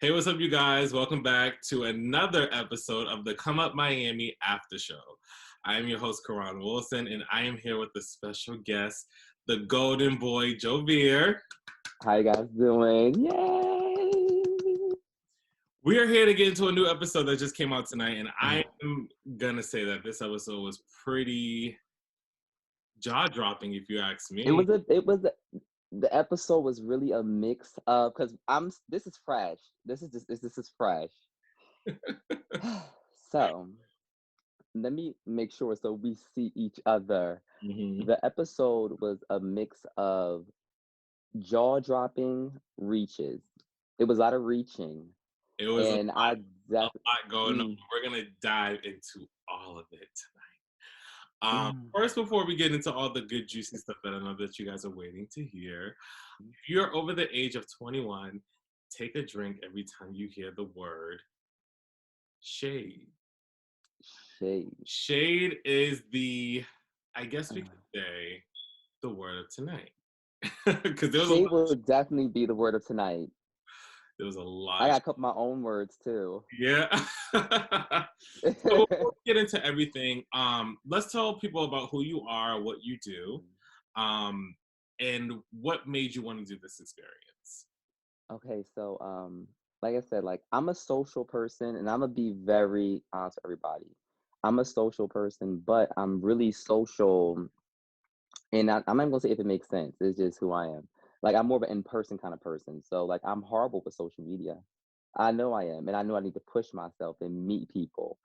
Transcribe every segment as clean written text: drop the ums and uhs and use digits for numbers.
Hey, what's up, you guys? Welcome back to another episode of the Come Up Miami After Show. I am your host, Karan Wilson, and I am here with a special guest, the Golden Boy, Joe Beer. How you guys doing? Yay! We are here to get into a new episode that just came out tonight, and I am gonna say that this episode was pretty jaw-dropping, if you ask me. The episode was really a mix of because this is fresh. This is fresh. So let me make sure so we see each other. Mm-hmm. The episode was a mix of jaw-dropping reaches. It was a lot of reaching. It was and a lot going on. We're gonna dive into all of it tonight. First, before we get into all the good, juicy stuff that I know that you guys are waiting to hear, if you're over the age of 21, take a drink every time you hear the word shade. Shade is I guess we could say, the word of tonight. Because shade will definitely be the word of tonight. There was a lot. I got a couple of my own words too. Yeah. So before we get into everything, let's tell people about who you are, what you do, and what made you want to do this experience. Okay, so like I said, like I'm a social person, and I'm gonna be very honest with everybody. I'm a social person, but I'm really social, and I'm not gonna say if it makes sense. It's just who I am. Like I'm more of an in-person kind of person. So like I'm horrible with social media. I know I am, and I know I need to push myself and meet people.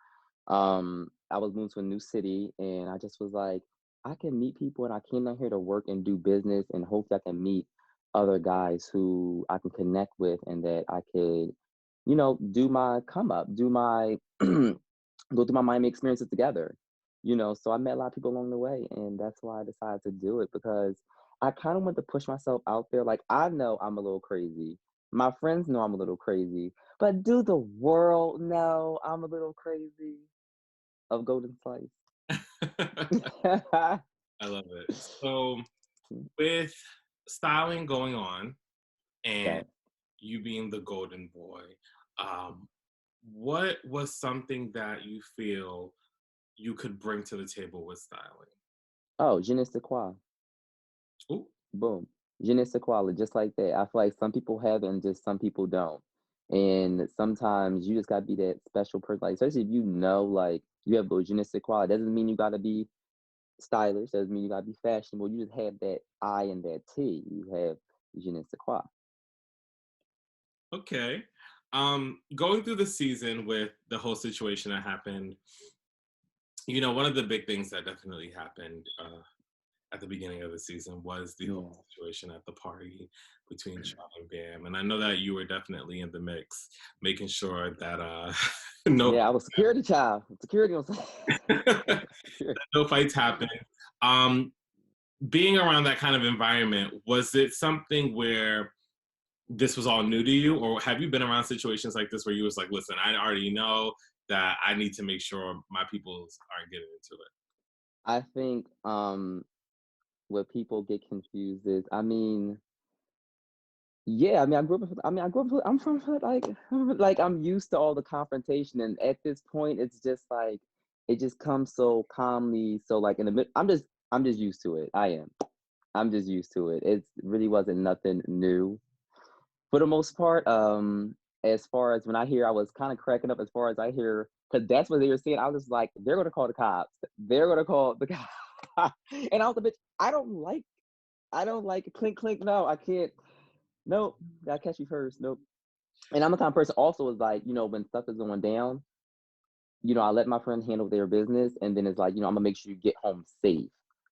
I was moving to a new city, and I just was like, I can meet people, and I came down here to work and do business, and hopefully I can meet other guys who I can connect with, and that I could, do my come up, do my go through my Miami experiences together. So I met a lot of people along the way, and that's why I decided to do it because I kind of want to push myself out there. Like I know I'm a little crazy. My friends know I'm a little crazy, but do the world know I'm a little crazy? Of Golden Slice. I love it. So with styling going on and you being the golden boy, what was something that you feel you could bring to the table with styling? Oh, je ne sais quoi. Ooh. Boom. Je ne sais quoi, just like that. I feel like some people have it and just some people don't. And sometimes you just gotta be that special person. Like, especially if like you have je ne sais quoi. It doesn't mean you gotta be stylish, doesn't mean you gotta be fashionable. You just have that I and that T. You have je ne sais quoi. Okay. Going through the season with the whole situation that happened, one of the big things that definitely happened at the beginning of the season was the whole situation at the party between Sean and Bam. And I know that you were definitely in the mix, making sure that no. Yeah, I was security child. Security was no fights happened. Being around that kind of environment, was it something where this was all new to you, or have you been around situations like this where you was like, listen, I already know that I need to make sure my people aren't getting into it? I think what people get confused is, I mean, I'm from hood, like I'm used to all the confrontation, and at this point, it's just like it just comes so calmly. So like in the mid, I'm just used to it. I'm just used to it. It really wasn't nothing new for the most part. As far as when I hear, I was kind of cracking up as far as I hear, because that's what they were saying. I was like, they're gonna call the cops. They're gonna call the cops. And I was a bitch. I don't like clink clink. No, I can't. Nope. Gotta catch you first. Nope. And I'm the kind of person also is like, when stuff is going down, I let my friend handle their business, and then it's like, I'm gonna make sure you get home safe.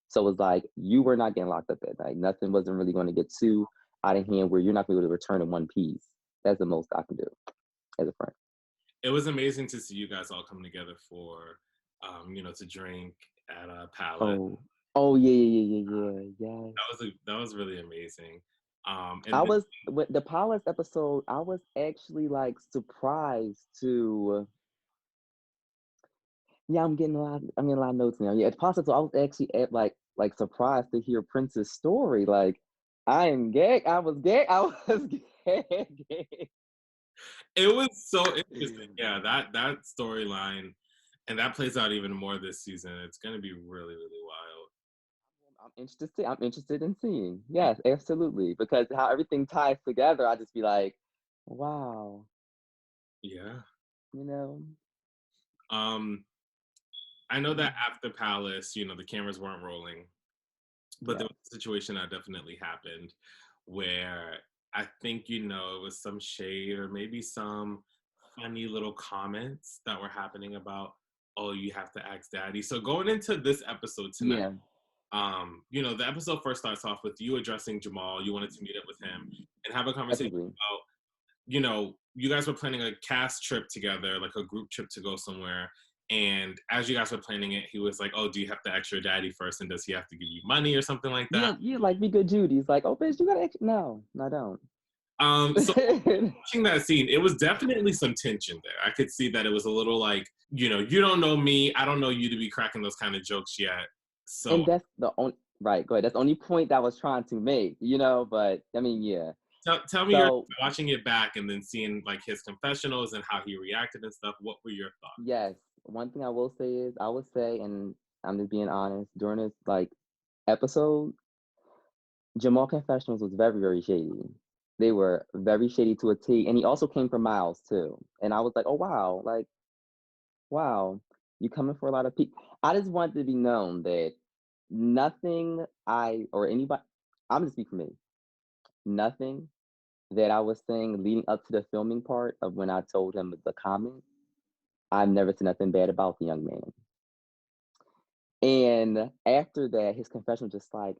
So it's like you were not getting locked up that night. Nothing wasn't really going to get too out of hand where you're not going to be able to return in one piece. That's the most I can do as a friend. It was amazing to see you guys all come together for, to drink at a Palette. Oh yeah. That was really amazing. With the Palace episode, I was actually like surprised to. Yeah, I'm getting a lot of notes now. Yeah, it's possible. I was actually like surprised to hear Prince's story. Like, I am gay. I was gay. I was gay. It was so interesting. Yeah, that storyline, and that plays out even more this season. It's gonna be really, really wild. I'm interested in seeing. Yes, absolutely. Because how everything ties together, I just be like, wow, Yeah. you know? Um, I know that Mm, after Palace, the cameras weren't rolling, but there yeah. was a situation that definitely happened where I think, it was some shade or maybe some funny little comments that were happening about, oh, you have to ask daddy. So going into this episode tonight, Yeah, the episode first starts off with you addressing Jamal. You wanted to meet up with him and have a conversation definitely. about, you guys were planning a cast trip together, like a group trip to go somewhere. And as you guys were planning it, he was like, oh, do you have to ask your daddy first? And does he have to give you money or something like that? Yeah, yeah, like Be Good Judy's like, oh, bitch, you gotta no, I don't. So watching that scene, it was definitely some tension there. I could see that it was a little like, you don't know me. I don't know you to be cracking those kind of jokes yet. So And that's the only right, go ahead. That's the only point that I was trying to make, but I mean, yeah. tell me your So watching it back and then seeing like his confessionals and how he reacted and stuff. What were your thoughts? yes, one thing I will say is I would say, and I'm just being honest, during this like episode, Jamal Confessionals was very, very shady. They were very shady to a T. And he also came from Miles too. And I was like, oh wow, like, wow, you coming for a lot of people. I just wanted to be known that nothing I or anybody I'm gonna speak for me. Nothing that I was saying leading up to the filming part of when I told him the comment, I've never said nothing bad about the young man. And after that, his confession was just like,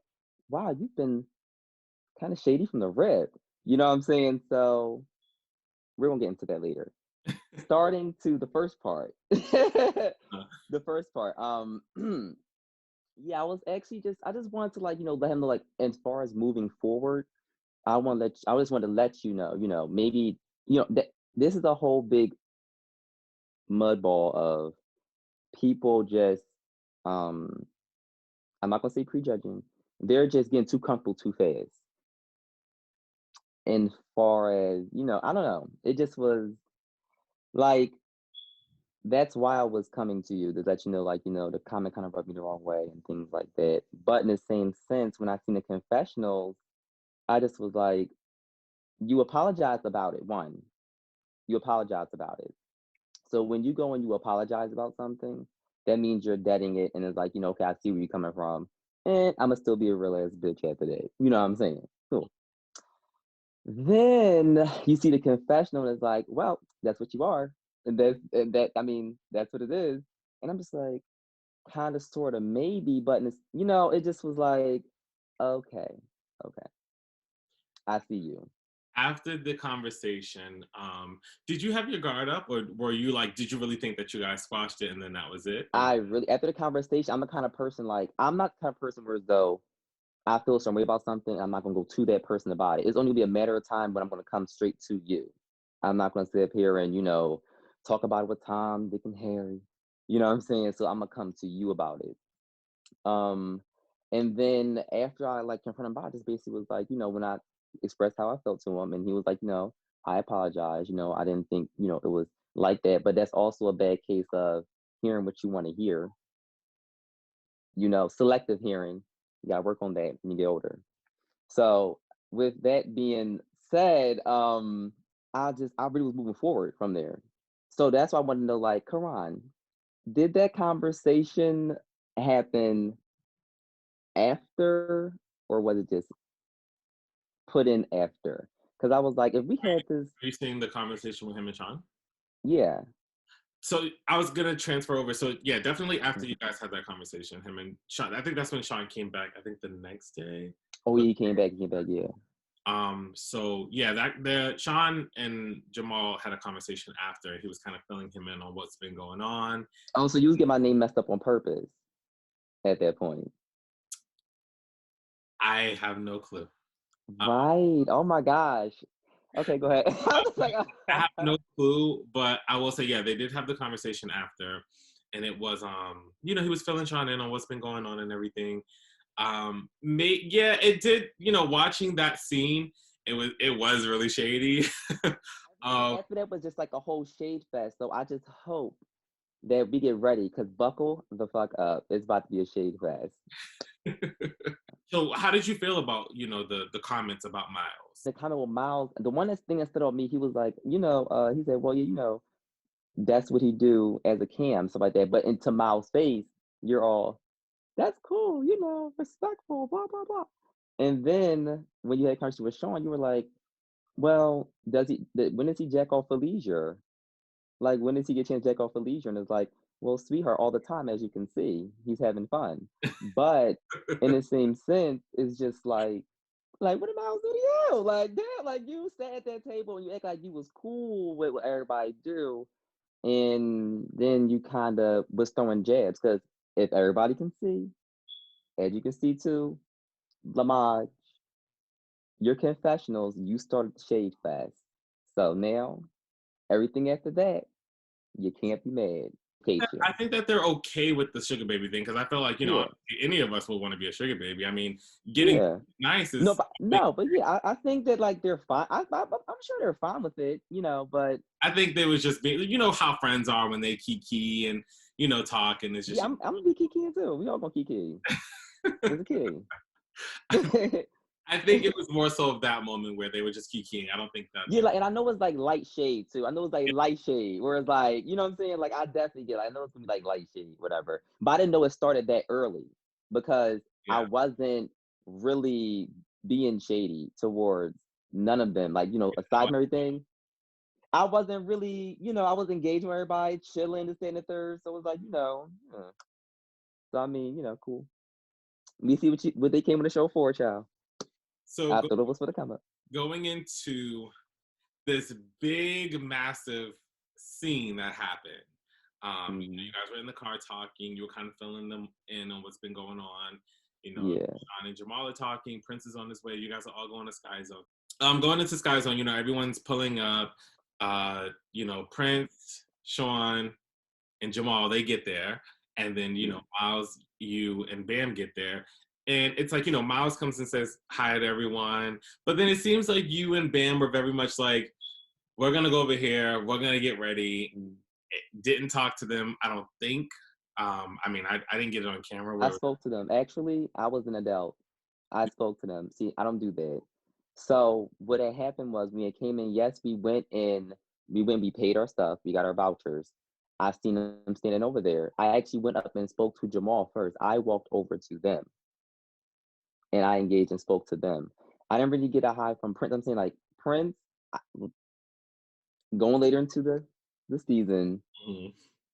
wow, you've been kind of shady from the rip. You know what I'm saying? So we're gonna get into that later. Starting to the first part. the Uh, first part. Yeah, I just wanted to like, let him know like as far as moving forward, I just want to let maybe, that this is a whole big mud ball of people just um I'm not gonna say prejudging. They're just getting too comfortable too fast. And far as, I don't know. It just was like that's why I was coming to you to let you know, like, the comment kind of rubbed me the wrong way and things like that. But in the same sense, when I seen the confessionals, I just was like, you apologized about it. One, you apologized about it. So when you go and you apologize about something, that means you're deading it and it's like, okay, I see where you're coming from. And I'ma still be a real ass bitch after that. You know what I'm saying? Cool. Then you see the confessional and it's like, well, that's what you are. And I mean, that's what it is. And I'm just like, kind of sort of maybe, but it just was like, okay, okay, I see you. After the conversation, did you have your guard up, or were you like, did you really think that you guys squashed it and then that was it? Or I really after the conversation, I'm the kind of person like I'm not the kind of person where as though I feel some way about something, I'm not gonna go to that person about it. It's only gonna be a matter of time when I'm gonna come straight to you. I'm not gonna sit up here and, talk about it with Tom, Dick, and Harry. You know what I'm saying? So I'm gonna come to you about it. Um, and then after I like confronted him about it, just basically was like, when I expressed how I felt to him, and he was like, I apologize. I didn't think, it was like that. But that's also a bad case of hearing what you want to hear. Selective hearing. You gotta work on that when you get older. So with that being said, I really was moving forward from there. So that's why I wanted to know, like, Karan, did that conversation happen after, or was it just put in after? Because I was like, if we had this, are you seeing the conversation with him and Sean? yeah. So I was gonna transfer over. So yeah, definitely after you guys had that conversation, him and Sean. I think that's when Sean came back. I think the next day. Oh, he came back. He came back. Yeah. So yeah, that the Sean and Jamal had a conversation after. He was kind of filling him in on what's been going on. Oh, so you was getting my name messed up on purpose at that point, I have no clue. Uh, right? Oh my gosh. Okay, go ahead. I was like, I have no clue, but I will say, yeah, they did have the conversation after, and it was, he was filling Sean in on what's been going on and everything. Yeah, it did. Watching that scene, it was really shady. Oh, After that was just like a whole shade fest. So I just hope that we get ready because buckle the fuck up. It's about to be a shade fest. so how did you feel about the comments about Miles? The comment with Miles, the one thing that stood on me, he was like, he said, well, yeah, that's what he do as a cam, stuff like that. But into Miles' face, you're all, that's cool, respectful, blah, blah, blah. And then when you had conversation with Sean, you were like, well, when does he jack off for leisure? Like, when does he get a chance to jack off for leisure? And it's like, well, sweetheart, all the time, as you can see, he's having fun. But in the same sense, it's just like, what did Miles do to you? Like, damn, like you sat at that table and you act like you was cool with what everybody do. And then you kind of was throwing jabs because if everybody can see, as you can see too, Lamaj, your confessionals, you started the shade fast. So now everything after that, you can't be mad. I think that they're okay with the sugar baby thing because I feel like Yeah, any of us would want to be a sugar baby. I mean, getting yeah. nice No, is but like, no, but yeah, I think that like they're fine. I'm sure they're fine with it, but I think they was just being, how friends are when they kiki and talk, and it's just yeah, I'm gonna be kikiing too. We all gonna kiki. It's a kid. I think it was more so of that moment where they were just kikiing. I don't think that Yeah, like, and I know it's like light shade too. I know it's like light shade, where it's like, you know what I'm saying? Like, I definitely get it. I know it's gonna be like light shade, whatever. But I didn't know it started that early because I yeah. wasn't really being shady towards none of them. Like, aside from everything, I wasn't really, I was engaged with everybody, chilling, this, that, and the third. So it was like, So I mean, cool. We see what they came on the show for, child. So I thought it was for the come up. going into this big, massive scene that happened. Mm-hmm. You guys were in the car talking. You were kind of filling them in on what's been going on. Yeah. Sean and Jamal are talking. Prince is on his way. You guys are all going to Sky Zone. Going into Sky Zone, everyone's pulling up. Prince, Sean, and Jamal, they get there. And then, Miles, you, and Bam get there. And it's like, Miles comes and says hi to everyone. But then it seems like you and Bam were very much like, we're going to go over here. We're going to get ready. Didn't talk to them, I don't think. I mean, I didn't get it on camera. I spoke to them. Actually, I was an adult. I spoke to them. See, I don't do that. So what had happened was when it came in, yes, we paid our stuff, we got our vouchers. I seen them standing over there. I actually went up and spoke to Jamal first. I walked over to them and I engaged and spoke to them. I didn't really get a high from Prince. I'm saying like Prince, going later into the season, Mhm.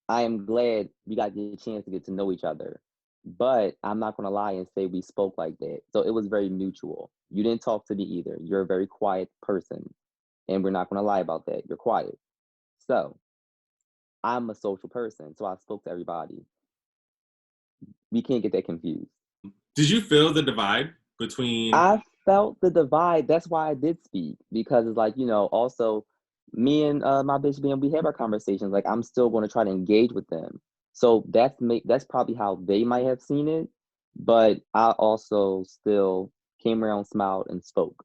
I am glad we got the chance to get to know each other. But I'm not gonna lie and say we spoke like that. So it was very mutual. You didn't talk to me either. You're a very quiet person. And we're not gonna lie about that. You're quiet. So I'm a social person. So I spoke to everybody. We can't get that confused. Did you feel the divide between? I felt the divide. That's why I did speak. Because it's like, also me and my bitch being we have our conversations. Like I'm still gonna try to engage with them. So that's probably how they might have seen it. But I also still came around, smiled, and spoke.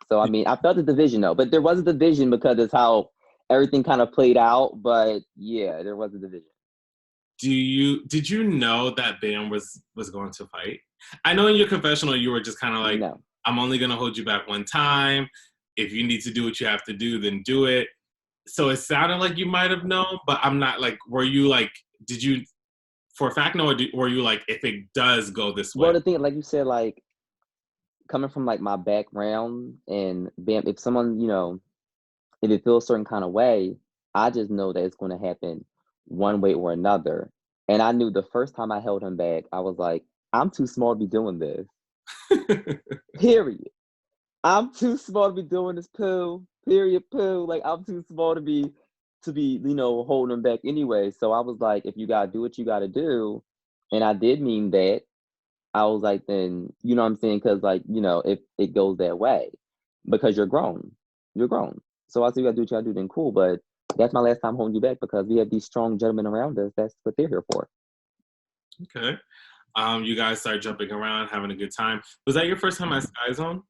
So I mean, I felt the division though, but there was a division because it's how everything kind of played out. But yeah, there was a division. Did you know that Bam was going to fight? I know in your confessional you were just kind of like, No, I'm only gonna hold you back one time. If you need to do what you have to do, then do it. So it sounded like you might have known, but I'm not like. Were you like? Did you for a fact know, or were you like, if it does go this way? well the thing, like you said, like coming from like my background and bam, if someone if it feels a certain kind of way, I just know that it's going to happen one way or another. And I knew the first time I held him back, I was like, I'm too small to be doing this. Period. I'm too small to be doing this poo. Period poo. Like I'm too small to be holding him back anyway. So I was like, if you gotta do what you gotta do, and I did mean that. I was like, then you know what I'm saying? Because like if it goes that way, because you're grown. So I said, you gotta do what you gotta do. Then cool, but that's my last time holding you back because we have these strong gentlemen around us. That's what they're here for. Okay. You guys started jumping around, having a good time. Was that your first time at Sky Zone?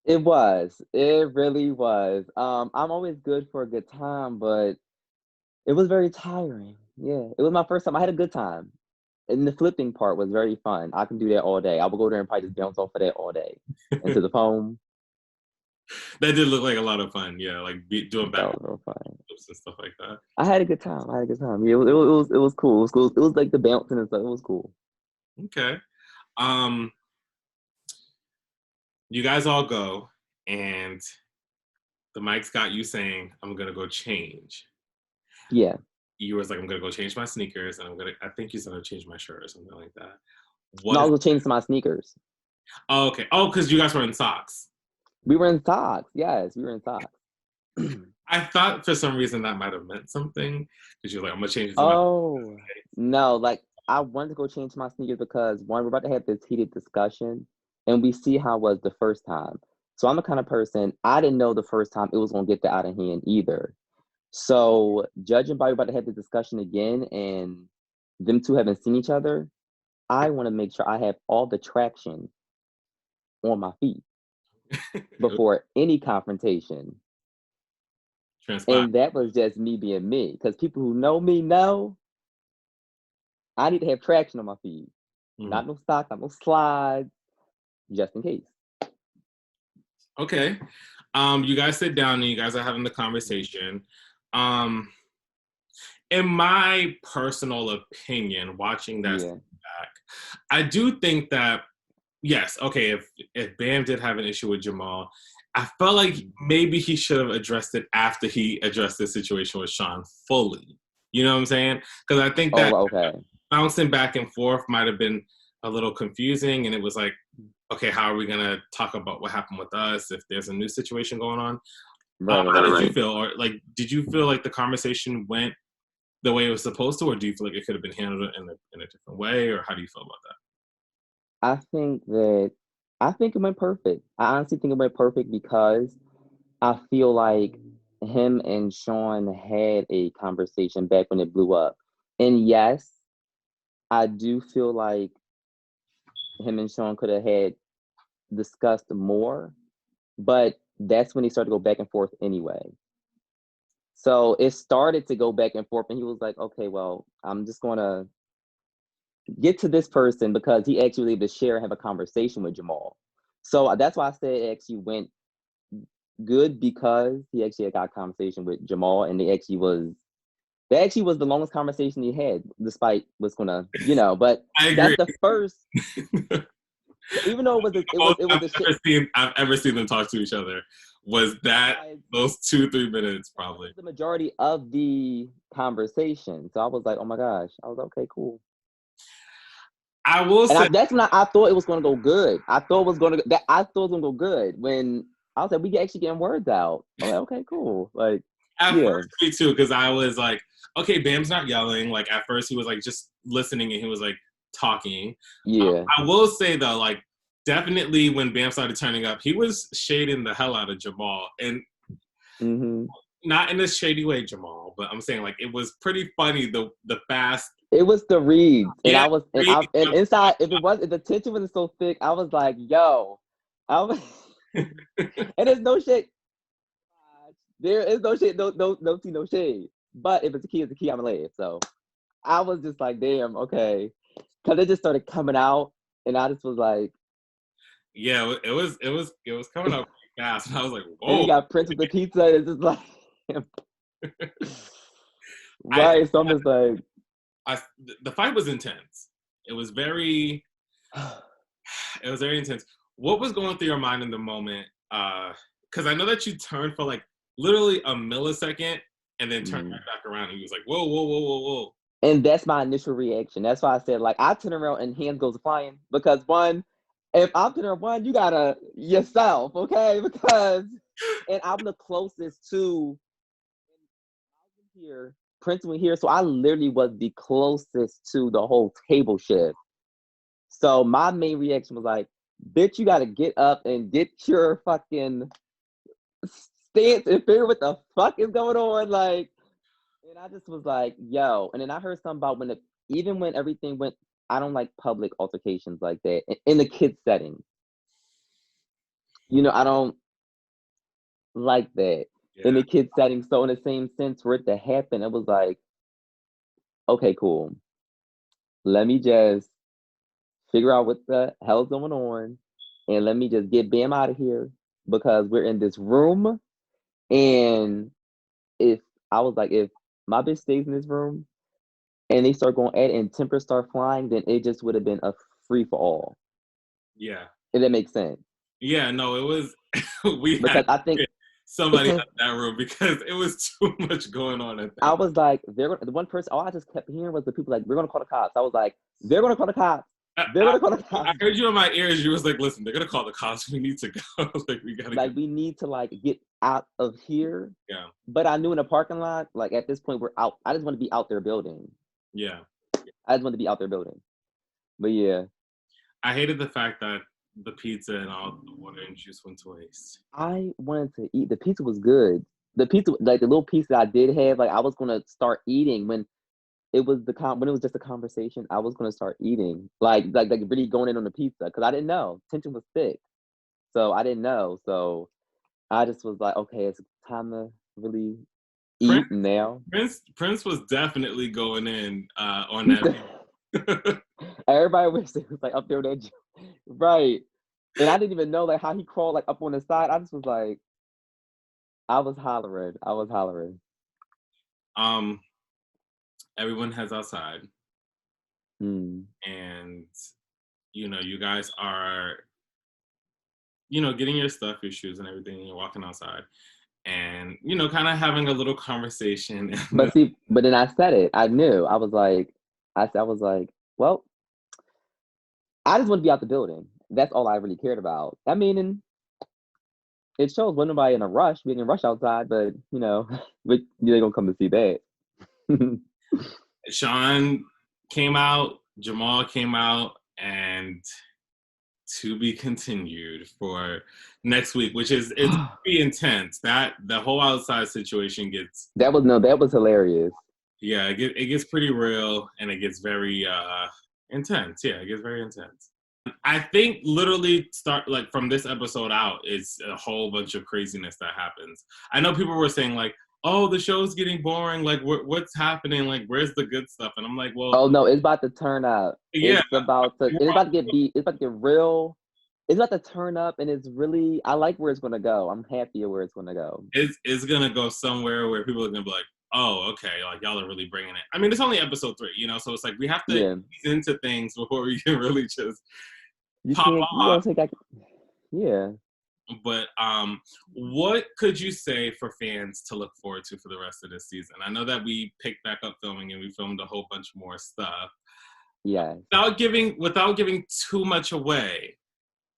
It was. It really was. I'm always good for a good time, but it was very tiring. Yeah, it was my first time. I had a good time. And the flipping part was very fun. I can do that all day. I would go there and probably just bounce off of that all day. Into the foam. That did look like a lot of fun. Yeah, like doing That back was real fun. flips and stuff like that. I had a good time. I had a good time. Yeah, it was cool. It was cool. It was like the bouncing and stuff. It was cool. Okay. Um, you guys all go, and the mic's got you saying, "I'm gonna go change." Yeah. You was like, "I'm gonna go change my sneakers, and I think you said I'll change my shirt or something like that." No, What I is? was gonna change to my sneakers. Oh, okay. Oh, because you guys were in socks. We were in socks. Yes, we were in socks. I thought for some reason that might have meant something because you're like, "I'm gonna change it to my." Oh no, like I wanted to go change my sneakers because one, we're about to have this heated discussion and we see how it was the first time. So I'm the kind of person I didn't know the first time it was gonna get that out of hand either. So judging by we're about to have the discussion again and them two haven't seen each other, I want to make sure I have all the traction on my feet before any confrontation. Transpire. And that was just me being me. Because people who know me know I need to have traction on my feet. Mhm. Not no stock, not no slides, just in case. Okay. You guys sit down and you guys are having the conversation. Um, in my personal opinion, watching that Yeah. back, I do think that yes, okay, if Bam did have an issue with Jamal, I felt like maybe he should have addressed it after he addressed the situation with Sean fully. You know what I'm saying? Because I think Oh, that okay. bouncing back and forth might have been a little confusing, and it was like, okay, how are we gonna talk about what happened with us if there's a new situation going on? Right, right, How right. did you feel, or like, did you feel like the conversation went the way it was supposed to, or do you feel like it could have been handled in a different way, or how do you feel about that? I think that I think it went perfect. I honestly think it went perfect because I feel like him and Sean had a conversation back when it blew up. And yes, I do feel like him and Sean could have had discussed more, but that's when he started to go back and forth anyway. So it started to go back and forth, and he was like, okay, well, I'm just going to get to this person because he actually was able to share and have a conversation with Jamal. So that's why I said it actually went good because he actually got a conversation with Jamal, and they actually was the longest conversation he had, despite what's gonna, but I that's agree. the first, even though it was a shit. I've ever seen them talk to each other was that those 2-3 minutes That probably. was the majority of the conversation. So I was like, oh my gosh. I was like, okay, cool. I will And say that's when I thought it was gonna go good. I thought it was gonna go good when I was like, we actually getting words out. I'm like, okay, cool. Like, at yeah, first me too, because I was like, okay, Bam's not yelling. Like at first he was like just listening and he was like talking. yeah. I will say though, like definitely when Bam started turning up, he was shading the hell out of Jamal, and Hmm. not in a shady way, Jamal. But I'm saying like it was pretty funny the fast. It was the reads, and Yeah, I was, really, and inside, if the tension wasn't so thick, I was like, yo, I was, and there's no shade. There is no shade, no tea, no shade. But if it's a key, it's a key. I'm gonna laugh. So I was just like, damn, okay, because it just started coming out, and I just was like, yeah, it was coming out pretty fast, and I was like, and he whoa. got Prince with the pizza, and it's just like, I think right. So I'm just like, I the fight was intense. It was very it was very intense. What was going through your mind in the moment? Because I know that you turned for like literally a millisecond and then turned right back around and he was like, whoa, whoa, whoa, whoa, whoa. and that's my initial reaction. That's why I said, like, I turn around and hands goes flying because one, if I'm turning around, one, you gotta yourself, okay? Because, and I'm the closest to here, Prince was here, so I literally was the closest to the whole table shift. So my main reaction was like, bitch, you gotta get up and get your fucking stance and figure what the fuck is going on. Like, and I just was like, yo. And then I heard something about even when everything went, I don't like public altercations like that in the kids setting. I don't like that in Yeah. the kid setting. So in the same sense for it to happen, it was like, okay, cool. Let me just figure out what the hell's going on, and let me just get Bam out of here because we're in this room. And if I was like, if my bitch stays in this room and they start going at it and tempers start flying, then it just would have been a free for all. Yeah. If that makes sense. Yeah, no, it was we had Because I to think get somebody out of that room because it was too much going on at I that. was like, they're gonna, the one person, all I just kept hearing was the people like, we're gonna call the cops. I was like, they're gonna call the cops. I, They're I, gonna call the I cops. heard you in my ears. You was like, "Listen, they're gonna call the cops. We need to go. Like, we gotta Like, get." we need to like get out of here. Yeah, But I knew in the parking lot, like at this point, we're out. I just want to be out there building. yeah. I just want to be out there building. But yeah, I hated the fact that the pizza and all the water and juice went to waste. I wanted to eat. The pizza was good. The pizza, like the little piece that I did have, like I was gonna start eating when it was when it was just a conversation. I was gonna start eating, like really going in on the pizza because I didn't know tension was thick, so I didn't know. So I just was like, okay, it's time to really Prince, eat now. Prince was definitely going in on that. Everybody was like up there with that, right? And I didn't even know like how he crawled like up on the side. I just was like, I was hollering. I was hollering. um, everyone heads outside, Mm. and you guys are getting your stuff, your shoes, and everything. And you're walking outside, and kind of having a little conversation. But see, but then I said it. I knew. I was like, I was like, well, I just want to be out the building. That's all I really cared about. I mean, and it shows when nobody in a rush. We didn't rush outside, but they're gonna come to see that. Sean came out, Jamal came out, and to be continued for next week, which is it's pretty intense. That the whole outside situation gets That was hilarious. yeah, it gets pretty real and it gets very intense. Yeah, it gets very intense. I think literally start like from this episode out, it's a whole bunch of craziness that happens. I know people were saying like, "Oh, the show's getting boring. Like, what's happening? Like, where's the good stuff?" And I'm like, "Well, Oh no, it's about to turn up. yeah, It's about to get beat. It's about to get real. It's about to turn up, and it's really. I like where it's gonna go. I'm happy where it's gonna go. it's gonna go somewhere where people are gonna be like, oh, okay, like y'all are really bringing it. I mean, it's only episode 3, so it's like we have to Yeah, ease into things before we can really just you pop can't. You off. don't take that. Yeah. But what could you say for fans to look forward to for the rest of this season? I know that we picked back up filming and we filmed a whole bunch more stuff. Yeah. Without giving too much away,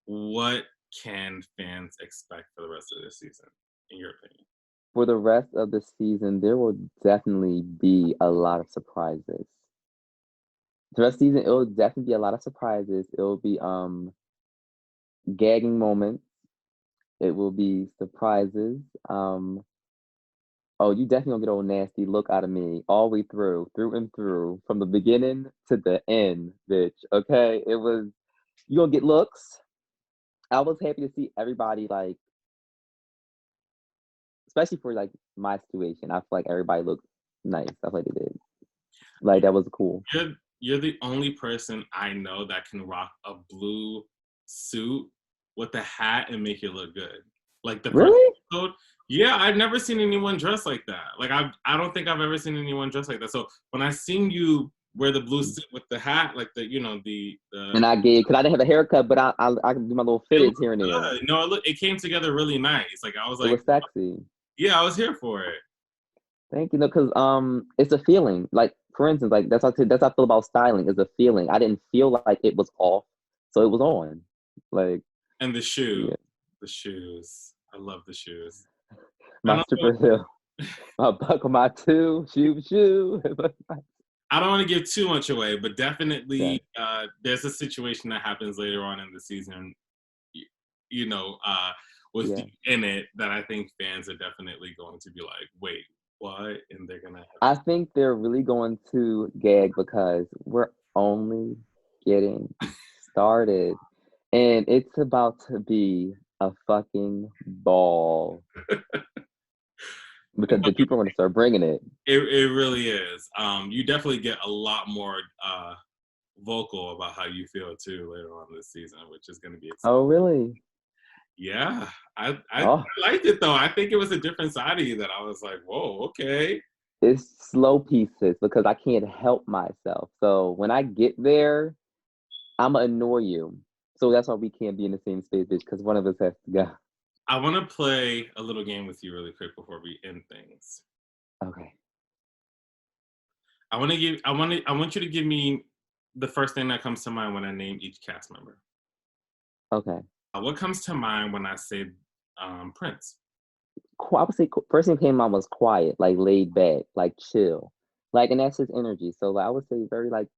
what can fans expect for the rest of this season, in your opinion? For the rest of the season, there will definitely be a lot of surprises. The rest of the season, it will definitely be a lot of surprises. It will be gagging moments. It will be surprises. Oh, you definitely gonna get old nasty look out of me all the way through and through, from the beginning to the end, bitch. Okay, you gonna get looks. I was happy to see everybody like, especially for like my situation. I feel like everybody looked nice. I feel like they did. Like that was cool. You're the only person I know that can rock a blue suit with a hat and make it look good. Like the first Really? episode, yeah, I've never seen anyone dressed like that. Like I don't think I've ever seen anyone dressed like that. So when I seen you wear the blue suit with the hat, like And I gave, because I didn't have a haircut, but I can do my little it fitteds looked here and there. good. No, it came together really nice. Like I was It like, was sexy. yeah, I was here for it. Thank you. No, because it's a feeling. Like for instance, like that's how I feel about styling. Is a feeling. I didn't feel like it was off, so it was on. Like And yeah, the shoes. I love the shoes. I my don't know. stripper heel, my buckle, my shoe. I don't want to give too much away, but Yeah. definitely there's a situation that happens later on in the season, you know, with Yeah. you in it that I think fans are definitely going to be like, wait, what? And they're gonna I have think they're really going to gag because we're only getting started, and it's about to be a fucking ball because the people are going to start bringing it. It really is. You definitely get a lot more vocal about how you feel too later on this season, which is going to be exciting. Oh, really? Yeah, I Oh, liked it though. I think it was a different side of you that I was like, whoa, okay. it's slow pieces because I can't help myself. So when I get there, I'm going to annoy you. So that's why we can't be in the same space, bitch, because one of us has to go. I want to play a little game with you really quick before we end things. Okay. I want you to give me the first thing that comes to mind when I name each cast member. Okay. What comes to mind when I say Prince? I would say first thing came on was quiet, like laid back, like chill. Like, and that's his energy. So like, I would say very like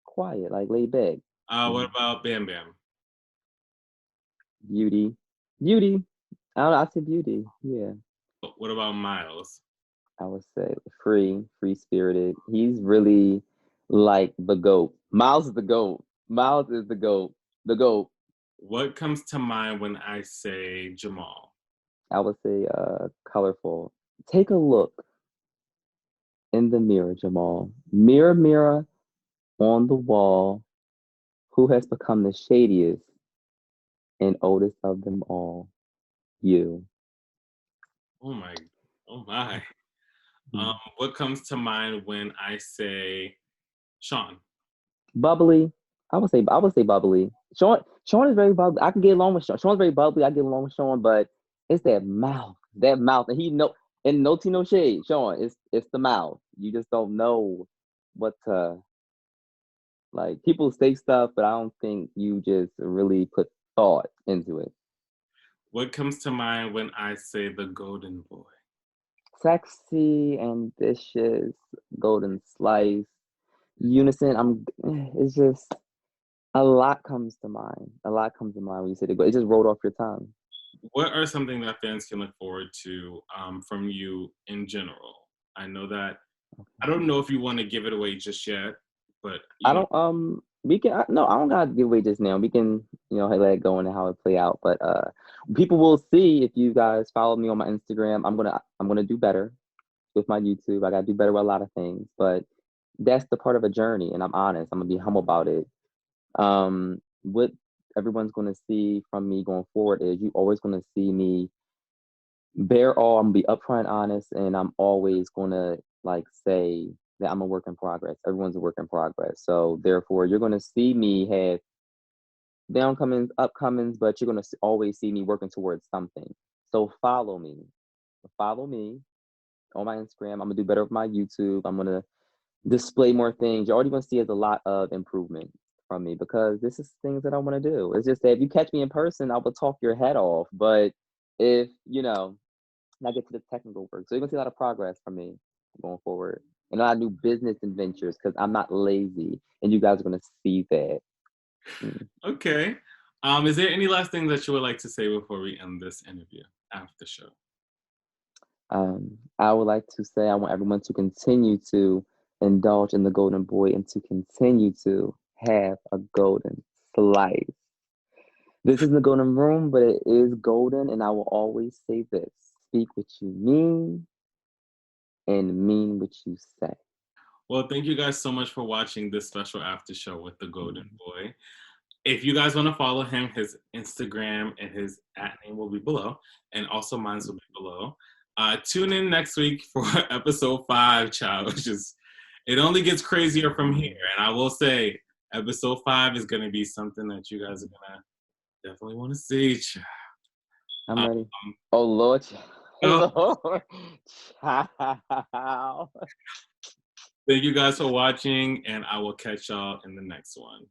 quiet, like laid back. What about Bam Bam? Beauty. Beauty. I don't know, I say beauty. Yeah. What about Miles? I would say free spirited. He's really like the GOAT. Miles is the GOAT. Miles is the GOAT. The GOAT. What comes to mind when I say Jamal? I would say colorful. Take a look in the mirror, Jamal. Mirror, mirror on the wall, who has become the shadiest and oldest of them all? You. Oh my, oh my. Mm. What comes to mind when I say Sean? Bubbly. I would say bubbly. Sean is very bubbly. I can get along with Sean. Sean's very bubbly. I get along with Sean, but it's that mouth. That mouth. And he know and no tea, no shade. Sean, it's the mouth. You just don't know what to like. People say stuff, but I don't think you just really put thought into it. What comes to mind when I say the Golden Boy? Sexy, ambitious, golden slice, unison. It's just a lot comes to mind. A lot comes to mind when you say the goal. It just rolled off your tongue. What are something that fans can look forward to from you in general? I know that I don't know if you want to give it away just yet, but I don't we can no, I don't gotta give away just now. We can, let it go and how it play out. But people will see if you guys follow me on my Instagram. I'm gonna do better with my YouTube. I gotta do better with a lot of things. But that's the part of a journey and I'm honest. I'm gonna be humble about it. What everyone's gonna see from me going forward is you always gonna see me bear all. I'm gonna be upfront honest and I'm always gonna like say that I'm a work in progress. Everyone's a work in progress. So therefore you're gonna see me have downcomings, upcomings, but you're gonna always see me working towards something. So follow me. Follow me on my Instagram. I'm gonna do better with my YouTube. I'm gonna display more things. You're already gonna see there's a lot of improvement from me because this is things that I want to do. It's just that if you catch me in person, I will talk your head off. But if I get to the technical work, so you're gonna see a lot of progress from me going forward, and a lot of new business adventures because I'm not lazy, and you guys are gonna see that. Mm. okay. Is there any last thing that you would like to say before we end this interview after the show? I would like to say I want everyone to continue to indulge in the Golden Boy and to continue to have a golden slice. This isn't the golden room, but it is golden, and I will always say this: speak what you mean and mean what you say. Well, thank you guys so much for watching this special after show with the Golden Boy. If you guys want to follow him, his Instagram and his @ name will be below, and also mine will be below. Tune in next week for episode 5, child. It only gets crazier from here. And I will say, episode 5 is going to be something that you guys are going to definitely want to see, child. I'm ready. Oh, Lord. Lord. Child. Thank you guys for watching, and I will catch y'all in the next one.